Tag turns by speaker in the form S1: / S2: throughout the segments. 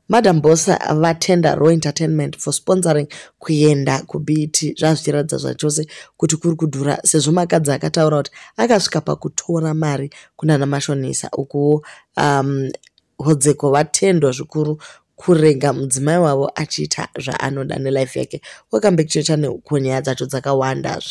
S1: Madam Boss vatenda Raw Entertainment for sponsoring kuenda kuBET zvazvichiratidza zvachose kuti kuri kudhura sezvo makadzi akataura kuti akasvika pakutora mari kunana mashonisa ukuwo hodzeko vatendwa zvikuru kurega mudzimai wavo achiita zvaanoda nelife yake. Welcome back to your channel. Kunyaya dzacho dzakawanda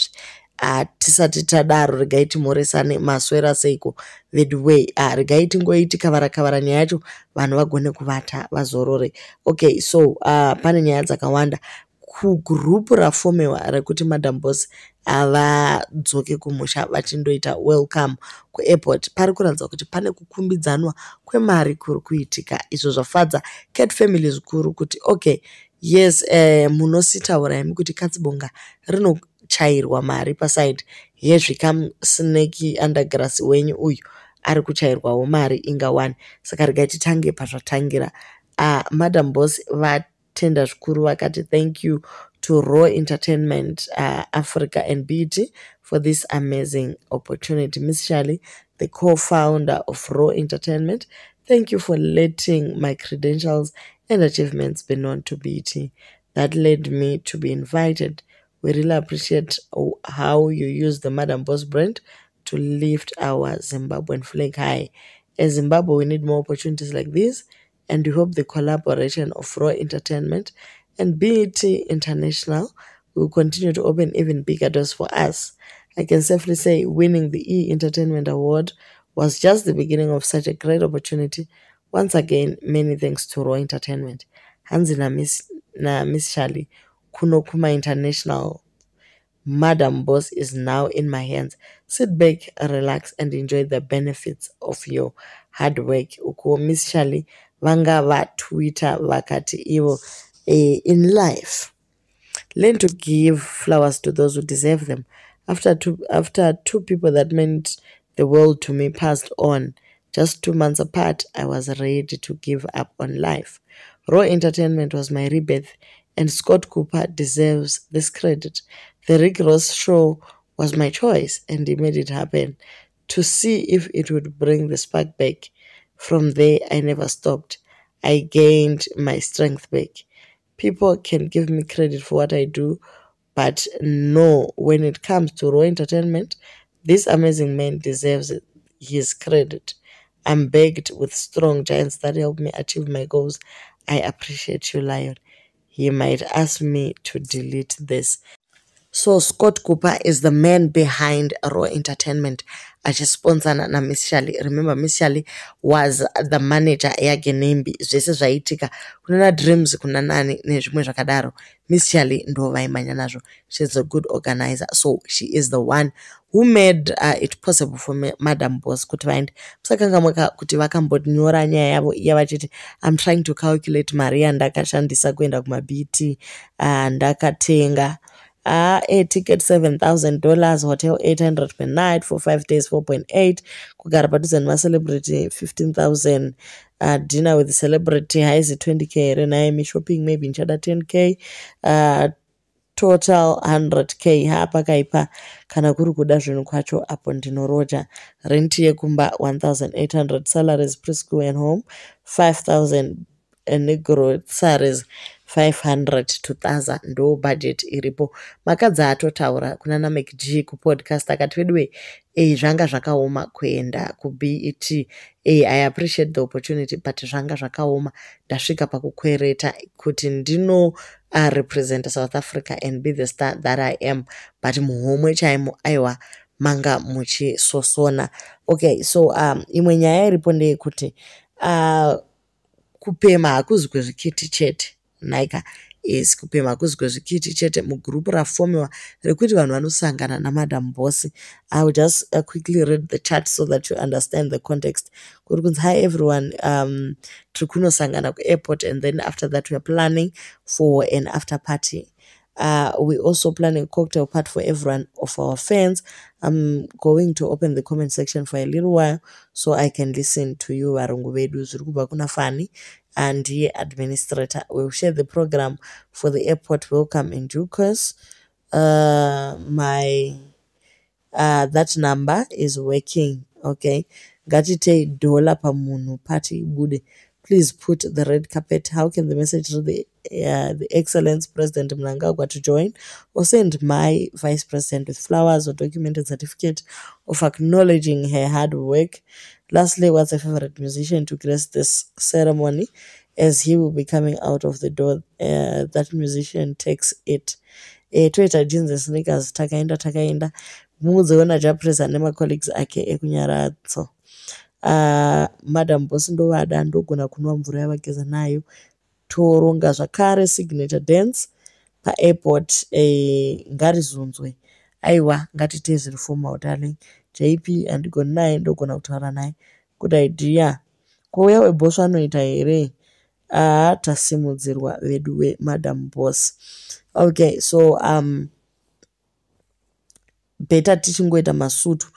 S1: tisati tadaro regai timhoresane maswera seiko vedway regai tingoiti kavara nyaya yacho vanhu vagone kuvata vazorore. Okay, so pane nyaya dzakawanda kugrupu rafomewa rekuti Madam Boss avadzoke kumusha vachindoita welcome kuairport. Pari kuratidza kuti pane kukumbidzanwa kwemari kuri kuitika, izvo zvafadza Cat family zvikuru kuti okay yes munositaura imi kuti Katsibonga rinochairwa mari paside yezvikamusneki undergrass wenyu uyu ari kuchairwawo mari inga 1. Saka regai titange pazvatangira. Madam Boss vatenda zvikuru vakati thank you to Raw Entertainment Africa and BET for this amazing opportunity. Miss Shirley, the co-founder of Raw Entertainment, thank you for letting my credentials and achievements be known to BET. That led me to be invited. We really appreciate how you use the Madam Boss brand to lift our Zimbabwean flag high. As Zimbabwe, we need more opportunities like this, and we hope the collaboration of Raw Entertainment and BET International will continue to open even bigger doors for us. I can safely say winning the E! Entertainment Award was just the beginning of such a great opportunity. Once again, many thanks to Raw Entertainment. Hanzi na Miss Shirley, Kuno Kuma International. Madam Boss is now in my hands. Sit back, relax, and enjoy the benefits of your hard work. Uko Miss Shirley, vanga va Twitter vakati ivo in life, learn to give flowers to those who deserve them. After two people that meant the world to me passed on, just 2 months apart, I was ready to give up on life. Raw Entertainment was my rebirth, and Scott Cooper deserves this credit. The Rick Ross show was my choice, and he made it happen to see if it would bring the spark back. From there, I never stopped. I gained my strength back. People can give me credit for what I do, but no, when it comes to Raw Entertainment, this amazing man deserves his credit. I'm backed with strong giants that help me achieve my goals. I appreciate you, Lion. He might ask me to delete this. So Scott Cooper is the man behind Raw Entertainment. Achisponzana na Miss Shirley. Remember, Miss Shirley was the manager yake Nembi. Zvese zvaitika kunana Dreams kuna nani nezvimwe zvakadaro. Miss Shirley ndo vaimanya nazvo. She's a good organizer. So she is the one who made it possible for Madam Boss kuti vaende. Musakangamuka kuti vakambonyora nyaya yavo yavachiti I'm trying to calculate mari yandakashandisa kuenda kumaBET, ndakatenga air ticket $7,000, hotel $800 per night for 5 days 4.8, kugara padhuze nemacelebrity 15,000, dinner with the celebrity haizi 20k renaimi, shopping maybe nchada 10k, total 100k. Hapa kaipa kana kuri kuda zvinhu kwacho apo ndinoroja. Rent yekumba 1,800, salaries preschool and home 5,000, negro salaries 500 to 1,000 ndo budget iripo. Makadzi atotaura kunana McG kupodcast akati vedwe zvanga zvakaoma kuenda kuBET. I appreciate the opportunity, but zvanga zvakaoma. Ndasvika pakukwereta kuti ndino represent South Africa and be the star that I am, but muhomwe chaimo aiwa manga muchisosona. Okay, so imwe nyaya iripo ndeyekuti kupema hakuzi kwezvikiti chete. Naika is kupema hakuzi kwezvikiti chete mugrupu rafomewa rekuti vanhu vanosangana na Madam Boss. I will just quickly read the chat so that you understand the context. Kuri kunzi, hi everyone, tiri kunosangana kuairport, and then after that we are planning for an after party. We also planning a cocktail party for everyone of our fans. I'm going to open the comment section for a little while so I can listen to you. Varungu vedu zviri kubva kuna Fani and the administrator. We'll share the program for the airport welcome in due course. That number is working. Okay, ngatitei $1 pamunhu party bude please put the red carpet. How can the message to the Excellence President Mnangagwa to join, or send my Vice President with flowers or documented certificate of acknowledging her hard work? Lastly, what's a favorite musician to grace this ceremony? As he will be coming out of the door, that musician takes it. Toita jeans and sneakers takaenda muzoona japresa nemacolleagues ake ekunyaradzo. Madam Boss ndovada ndogona kunwa mvura yavageza nayo. Toronga zvakare signature dance paairport ngarizunzwe. Aiwa ngatite zviri formal darling. JP andigoni naye ndogona kutaura naye. Good idea. Kuuya weboss anoita here. Tasimudzirwa vedu Madam Boss. Okay, so better tichingoita masutu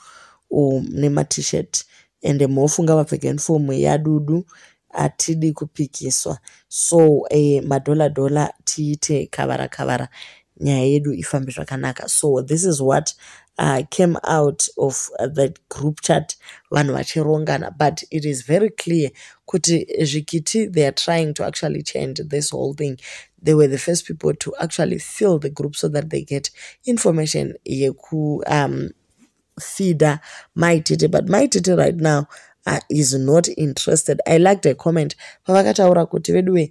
S1: nema-t-shirt ende mofunga vapfeka uniform yadudu atidi kupikiswa. So madhola tiite kavara nyaya yedu ifambe zvakanaka. So this is what came out of the group chat vanhu vachirongana, but it is very clear kuti Zvikiti, they are trying to actually change this whole thing. They were the first people to actually fill the group so that they get information yeku feeder Maitete, but Maitete right now is not interested. I liked a comment pavakataura kuti vedue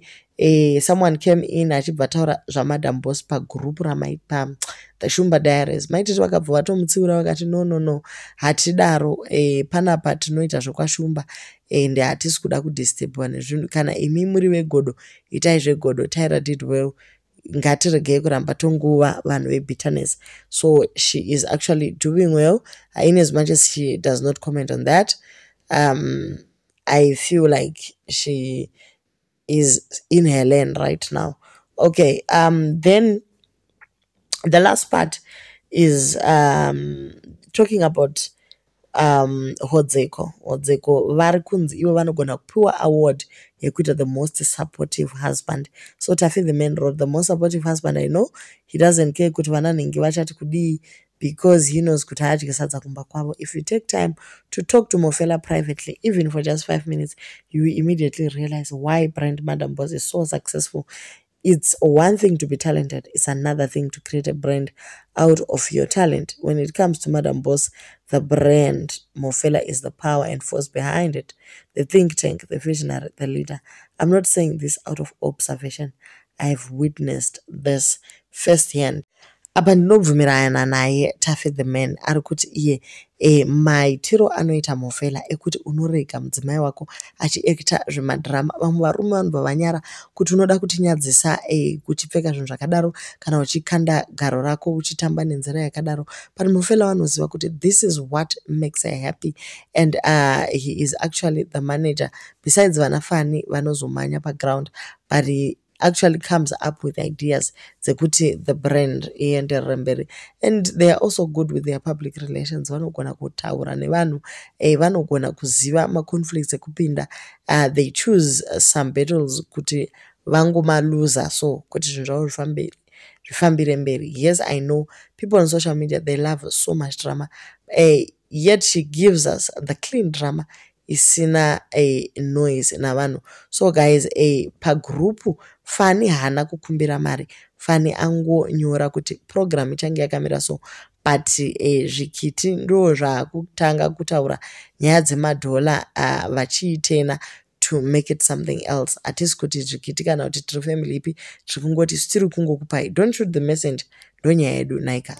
S1: someone came in achibva taura zvaMadam Boss pagroup ramaipa the Shumba Diaries. Maitete vakabva vatomutsiura vakati no hatidaro panapa tinoita zvokwashumba ende hatisi kuda kudisturbiwa nezvinhu. Kana imi muri vegodo itai zvegodo. Tyra did well. Ngatiregei kuramba tonguva vanhu vebitterness. So she is actually doing well, in as much as she does not comment on that. I feel like she is in her lane right now. Okay, then the last part is talking about Hodzeko vari kunzi ivo vanogona kupiwa award yekuita the most supportive husband. So Tafi the man wrote, the most supportive husband I know, he doesn't care kuti vana nenge vachati kudii, because he knows kuti haadye sadza kumba kwavo. If you take time to talk to Mofela privately, even for just 5 minutes, you will immediately realize why brand Madam Boss is so successful. It's one thing to be talented, it's another thing to create a brand out of your talent. When it comes to Madam Boss, the brand, Mofela is the power and force behind it. The think tank, the visionary, the leader. I'm not saying this out of observation. I've witnessed this firsthand. Apa ndinobvumirana naye Tafi the man ari kuti iye maitiro anoita Mofela ekuti unorega mudzimai wako achiekta zvemadhirama. Vamwe varume vanobva vanyara kuti unoda kutinyadzisa kuchipfeka zvinhu zvakadaro kana uchikanda garo rako uchitamba nenzira yakadaro. But Mofela vanoziva kuti this is what makes her happy, and he is actually the manager besides vanafani vanozomanya paground, but he actually comes up with ideas dzekuti the brand ienderere mberi, and they are also good with their public relations. Vanogona kutaura nevanhu, vanogona kuziva maconflicts ekupinda. They choose some battles kuti vangomaluza, so kuti zvinhu zvavo zvifambire mberi. Yes, I know people on social media, they love so much drama, yet she gives us the clean drama isina noise navanhu. So guys, pagrupu Fani hana kukumbira mari, Fani angonyora kuti program ichange yakamira so, but Zvikiti ndo zvakutanga kutaura nyaya dzemadhola vachiitena to make it something else. Hatisi kuti Zvikiti kana kuti tiri family ipi tiri kungoti tiri kungokupai. Don't shoot the messenger. Ndonyaya yedu, Naika.